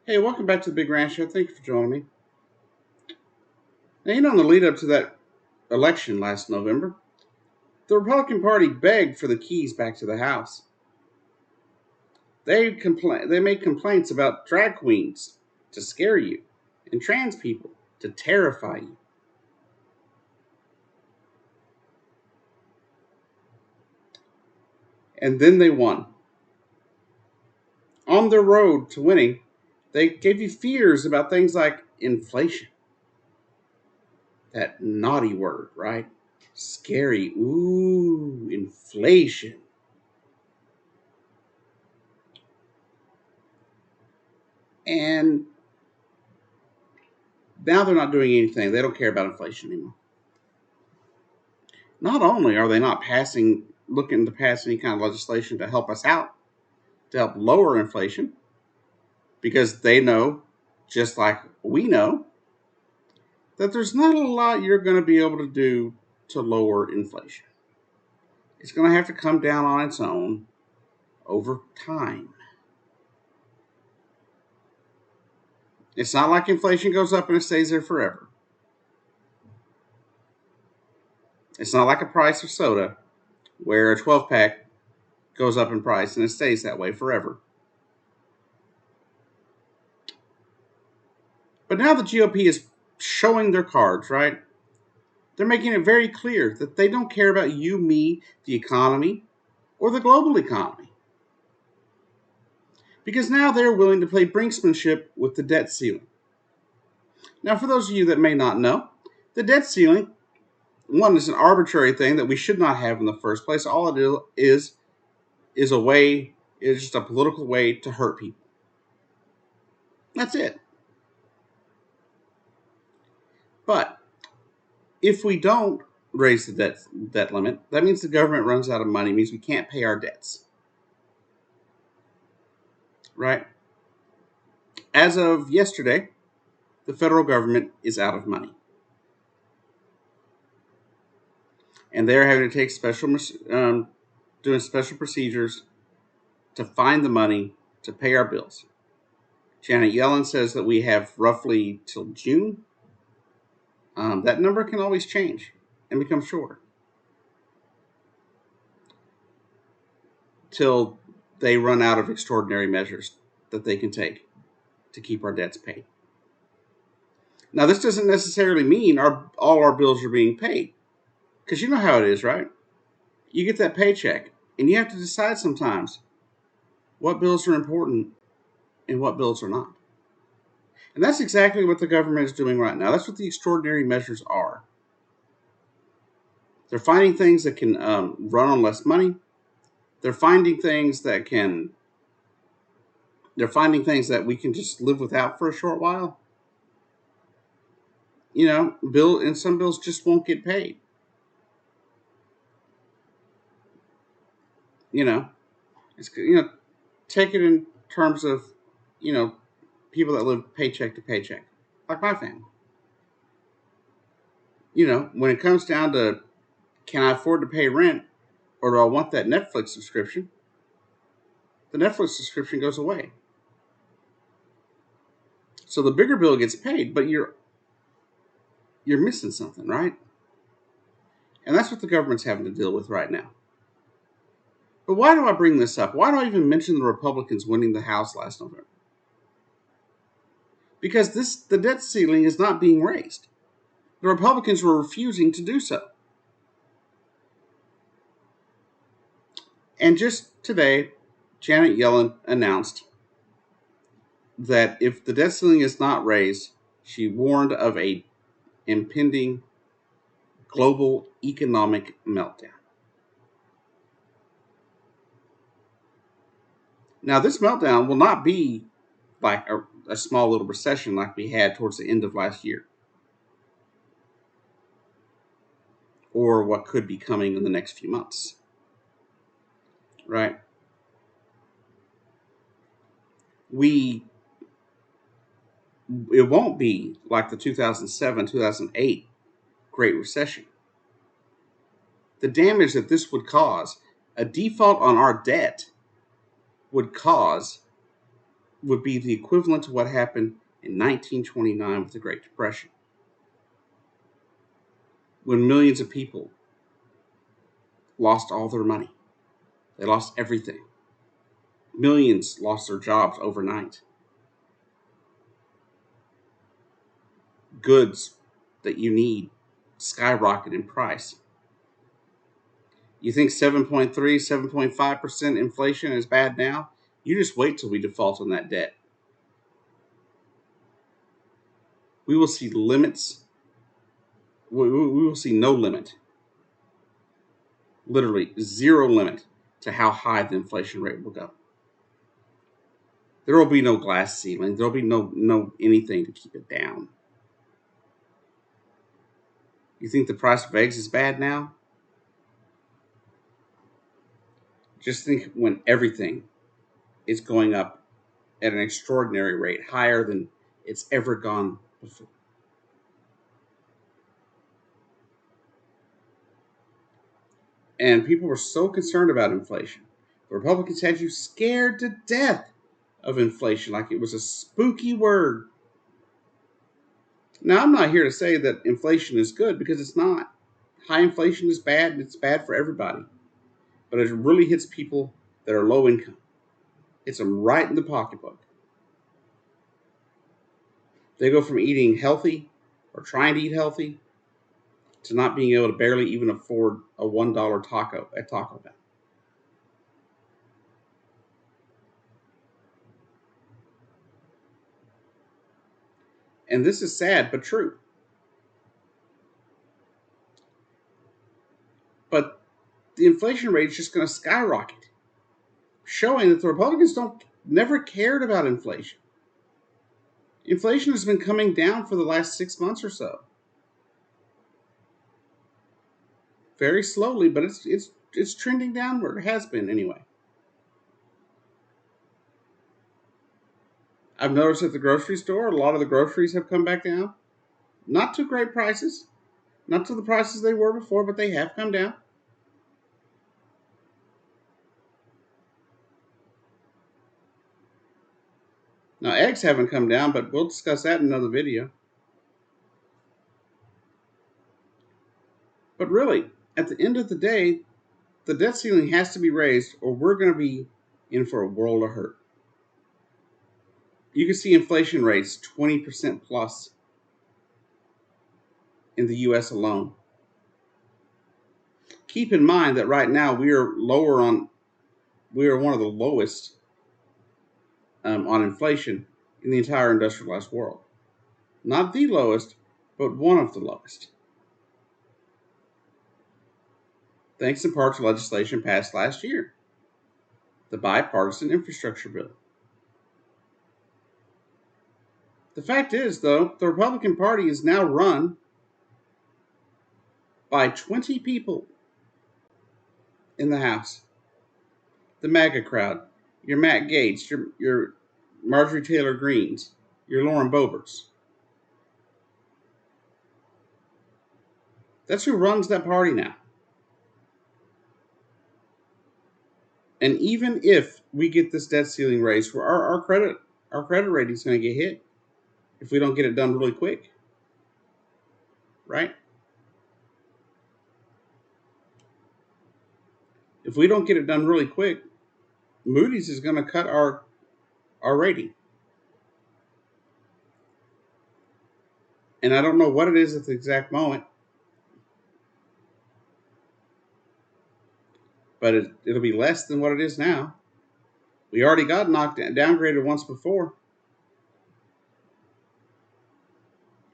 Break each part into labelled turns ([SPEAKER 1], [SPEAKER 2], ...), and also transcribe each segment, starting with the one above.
[SPEAKER 1] Hey, welcome back to the Big Ranch Show. Thank you for joining me. Now, in the lead up to that election last November, the Republican Party begged for the keys back to the House. They made complaints about drag queens to scare you and trans people to terrify you. And then they won. On their road to winning, they gave you fears about things like inflation. That naughty word, right? Scary. Ooh, inflation. And now they're not doing anything. They don't care about inflation anymore. Not only are they not looking to pass any kind of legislation to help us out, to help lower inflation, because they know, just like we know, that there's not a lot you're going to be able to do to lower inflation. It's going to have to come down on its own over time. It's not like inflation goes up and it stays there forever. It's not like a price of soda where a 12 pack goes up in price and it stays that way forever. But now the GOP is showing their cards, right? They're making it very clear that they don't care about you, me, the economy, or the global economy. Because now they're willing to play brinksmanship with the debt ceiling. Now, for those of you that may not know, the debt ceiling, one, is an arbitrary thing that we should not have in the first place. All it is a way, is just a political way to hurt people. That's it. But if we don't raise the debt limit, that means the government runs out of money, means we can't pay our debts. Right? As of yesterday, the federal government is out of money. And they're having to take doing special procedures to find the money to pay our bills. Janet Yellen says that we have roughly till June. That number can always change and become shorter. Till they run out of extraordinary measures that they can take to keep our debts paid. Now, this doesn't necessarily mean all our bills are being paid. Because you know how it is, right? You get that paycheck, and you have to decide sometimes what bills are important and what bills are not. And that's exactly what the government is doing right now. That's what the extraordinary measures are. They're finding things that can run on less money. They're finding things that we can just live without for a short while. And some bills just won't get paid. It's take it in terms of people that live paycheck to paycheck, like my family. When it comes down to, can I afford to pay rent, or do I want that Netflix subscription? The Netflix subscription goes away. So the bigger bill gets paid, but you're missing something, right? And that's what the government's having to deal with right now. But why do I bring this up? Why do I even mention the Republicans winning the House last November? Because the debt ceiling is not being raised. The Republicans were refusing to do so. And just today, Janet Yellen announced that if the debt ceiling is not raised, she warned of a impending global economic meltdown. Now, this meltdown will not be like a small little recession like we had towards the end of last year, or what could be coming in the next few months. Right? It won't be like the 2007, 2008 Great Recession. The damage that this would cause, a default on our debt, would cause would be the equivalent to what happened in 1929 with the Great Depression, when millions of people lost all their money. They lost everything. Millions lost their jobs overnight. Goods that you need skyrocket in price. You think 7.3, 7.5% inflation is bad now? You just wait till we default on that debt. We will see limits. We will see no limit, literally zero limit to how high the inflation rate will go. There will be no glass ceiling. There will be no anything to keep it down. You think the price of eggs is bad now? Just think when everything is going up at an extraordinary rate, higher than it's ever gone before. And people were so concerned about inflation. The Republicans had you scared to death of inflation like it was a spooky word. Now, I'm not here to say that inflation is good, because it's not. High inflation is bad, and it's bad for everybody. But it really hits people that are low income. Hits them right in the pocketbook. They go from eating healthy or trying to eat healthy to not being able to barely even afford a $1 taco at Taco Bell. And this is sad but true. But the inflation rate is just going to skyrocket, showing that the Republicans never cared about inflation. Inflation has been coming down for the last 6 months or so. Very slowly, but it's trending downward. It has been anyway. I've noticed at the grocery store, a lot of the groceries have come back down. Not to great prices, not to the prices they were before, but they have come down. Now, eggs haven't come down, but we'll discuss that in another video. But really, at the end of the day, the debt ceiling has to be raised, or we're going to be in for a world of hurt. You can see inflation rates 20% plus in the US alone. Keep in mind that right now we are one of the lowest on inflation in the entire industrialized world. Not the lowest, but one of the lowest. Thanks in part to legislation passed last year, the bipartisan infrastructure bill. The fact is, though, the Republican Party is now run by 20 people in the House. The MAGA crowd, your Matt Gaetz, your Marjorie Taylor Greens, your Lauren Boeberts. That's who runs that party now. And even if we get this debt ceiling raised, our credit rating is going to get hit if we don't get it done really quick. Right? If we don't get it done really quick, Moody's is going to cut our rating. And I don't know what it is at the exact moment, but it'll be less than what it is now. We already got downgraded once before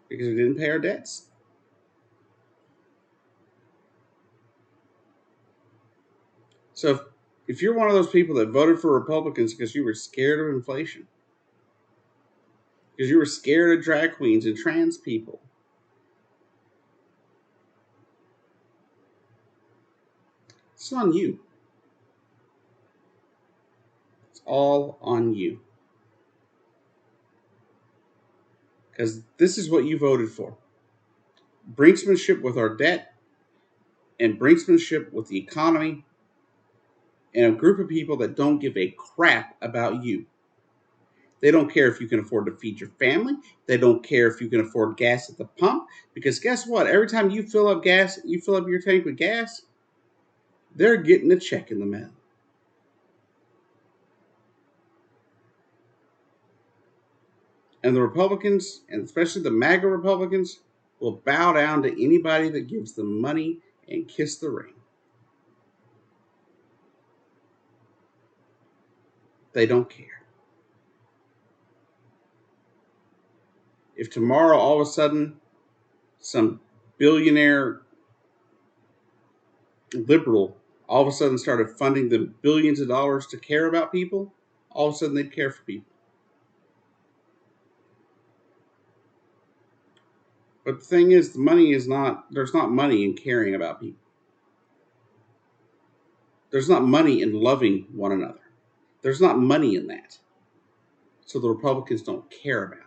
[SPEAKER 1] because we didn't pay our debts. So if you're one of those people that voted for Republicans because you were scared of inflation, because you were scared of drag queens and trans people, it's on you. It's all on you. Because this is what you voted for. Brinksmanship with our debt, and brinksmanship with the economy, and a group of people that don't give a crap about you. They don't care if you can afford to feed your family. They don't care if you can afford gas at the pump. Because guess what? Every time you fill up your tank with gas, they're getting a check in the mail. And the Republicans, and especially the MAGA Republicans, will bow down to anybody that gives them money and kiss the ring. They don't care. If tomorrow all of a sudden some billionaire liberal all of a sudden started funding them billions of dollars to care about people, all of a sudden they'd care for people. But the thing is, there's not money in caring about people. There's not money in loving one another. There's not money in that. So the Republicans don't care about it.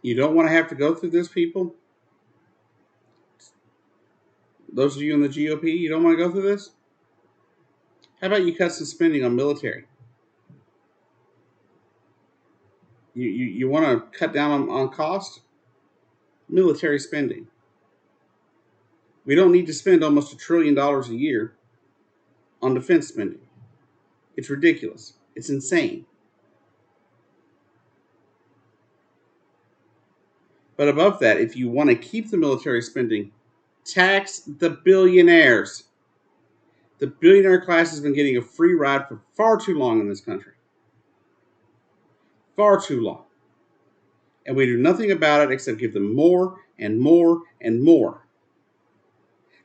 [SPEAKER 1] You don't want to have to go through this, people. Those of you in the GOP, you don't want to go through this? How about you cut some spending on military? You want to cut down on cost? Military spending. We don't need to spend almost $1 trillion a year on defense spending. It's ridiculous. It's insane. But above that, if you want to keep the military spending, tax the billionaires. The billionaire class has been getting a free ride for far too long in this country. Far too long. And we do nothing about it except give them more and more and more.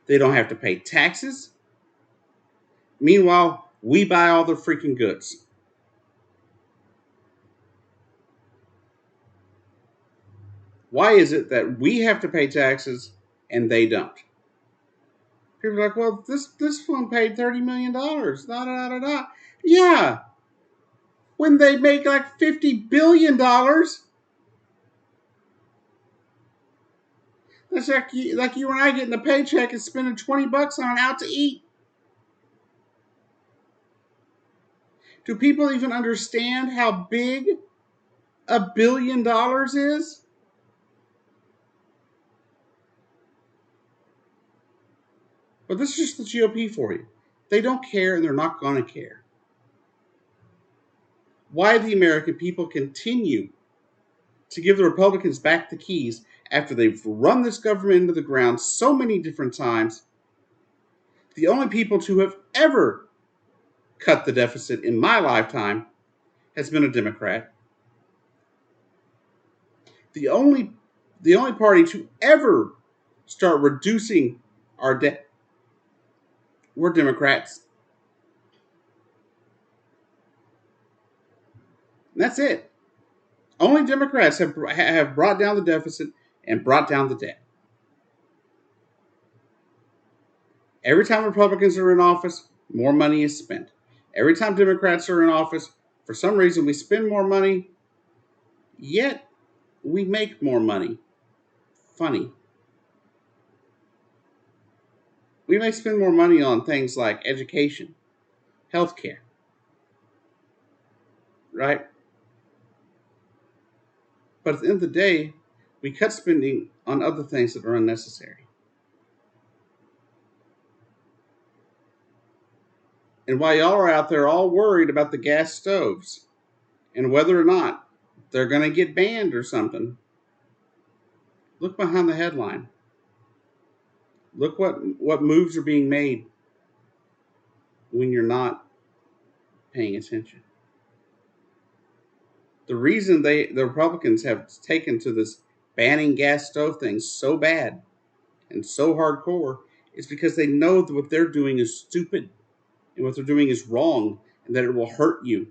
[SPEAKER 1] They don't have to pay taxes. Meanwhile, we buy all the freaking goods. Why is it that we have to pay taxes and they don't? People are like, well, this one paid $30 million. Da, da, da, da. Yeah. When they make like $50 billion. That's like you and I getting a paycheck and spending $20 on out to eat. Do people even understand how big $1 billion is? But this is just the GOP for you. They don't care and they're not going to care. Why the American people continue to give the Republicans back the keys after they've run this government into the ground so many different times. The only people to have ever cut the deficit in my lifetime has been a Democrat. The only party to ever start reducing our debt were Democrats. And that's it. Only Democrats have brought down the deficit and brought down the debt. Every time Republicans are in office, more money is spent. Every time Democrats are in office, for some reason we spend more money, yet we make more money. Funny. We may spend more money on things like education, healthcare, right? But at the end of the day, we cut spending on other things that are unnecessary. And while y'all are out there all worried about the gas stoves and whether or not they're going to get banned or something, look behind the headline. Look what moves are being made when you're not paying attention. The reason the Republicans have taken to this banning gas stove thing so bad and so hardcore is because they know that what they're doing is stupid and what they're doing is wrong and that it will hurt you.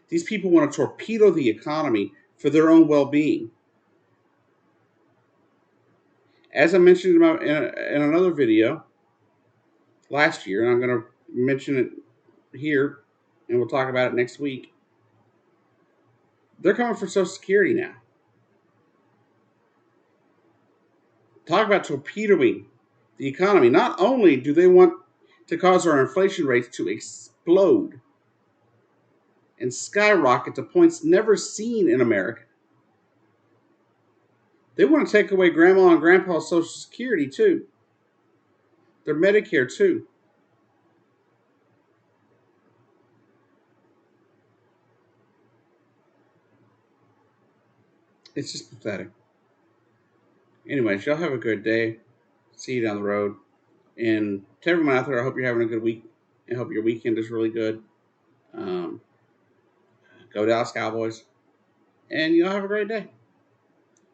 [SPEAKER 1] These people want to torpedo the economy for their own well-being. As I mentioned in another video last year, and I'm going to mention it here, and we'll talk about it next week, they're coming for Social Security now. Talk about torpedoing the economy. Not only do they want to cause our inflation rates to explode and skyrocket to points never seen in America, they want to take away grandma and grandpa's Social Security too, their Medicare too. It's just pathetic. Anyways, y'all have a good day. See you down the road. And to everyone out there, I hope you're having a good week. I hope your weekend is really good. Um, Go Dallas Cowboys. And y'all have a great day.